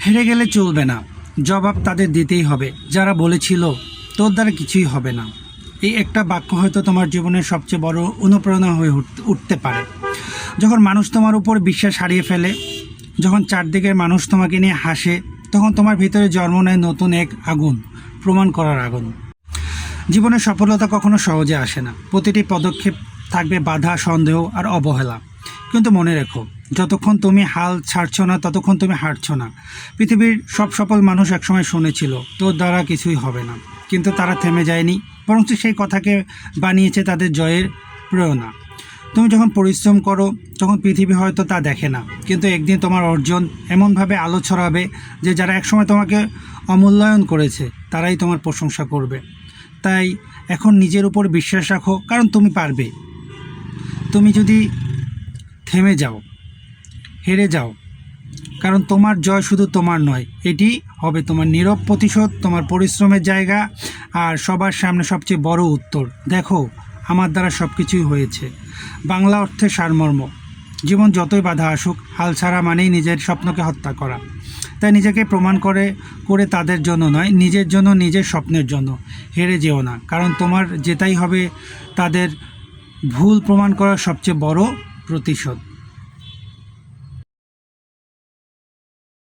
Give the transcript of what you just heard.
হেরে গেলে চলবে না, জবাব তাদের দিতেই হবে যারা বলেছিল তোর দ্বারা কিছুই হবে না। এই একটা বাক্য হয়তো তোমার জীবনের সবচেয়ে বড় অনুপ্রেরণা হয়ে উঠতে পারে। যখন মানুষ তোমার উপর বিশ্বাস হারিয়ে ফেলে, যখন চারদিকের মানুষ তোমাকে নিয়ে হাসে, তখন তোমার ভিতরে জন্ম নেয় নতুন এক আগুন, প্রমাণ করার আগুন। জীবনের সফলতা কখনো সহজে আসে না, প্রতিটি পদক্ষেপ থাকবে বাধা, সন্দেহ আর অবহেলা। কিন্তু মনে রেখো, যতক্ষণ তুমি হাল ছাড়ছো না ততক্ষণ তুমি হারছো না। পৃথিবীর সব সফল মানুষ একসময় শুনেছিল তোর দ্বারা কিছুই হবে না, কিন্তু তারা থেমে যায়নি, বরঞ্চ সেই কথাকে বানিয়েছে তাদের জয়ের প্রেরণা। তুমি যখন পরিশ্রম করো তখন পৃথিবী হয়তো তা দেখে না, কিন্তু একদিন তোমার অর্জন এমনভাবে আলো ছড়াবে যে যারা একসময় তোমাকে অমূল্যায়ন করেছে তারাই তোমার প্রশংসা করবে। তাই এখন নিজের উপর বিশ্বাস রাখো, কারণ তুমি পারবে। তুমি যদি থেমে যাও, হেরে যাও, কারণ তোমার জয় শুধু তোমার নয়, এটি হবে তোমার নীরব প্রতিশোধ, তোমার পরিশ্রমের জায়গা, আর সবার সামনে সবচেয়ে বড় উত্তর, দেখো আমার দ্বারা সব কিছুই হয়েছে। বাংলা অর্থে সারমর্ম। জীবন যতই বাধা আসুক, হাল ছাড়া মানেই নিজের স্বপ্নকে হত্যা করা। তাই নিজেকে প্রমাণ করে তাদের জন্য নয়, নিজের জন্য, নিজের স্বপ্নের জন্য হেরে যেও না, কারণ তোমার জেতাই হবে তাদের ভুল প্রমাণ করার সবচেয়ে বড় প্রতিশোধ।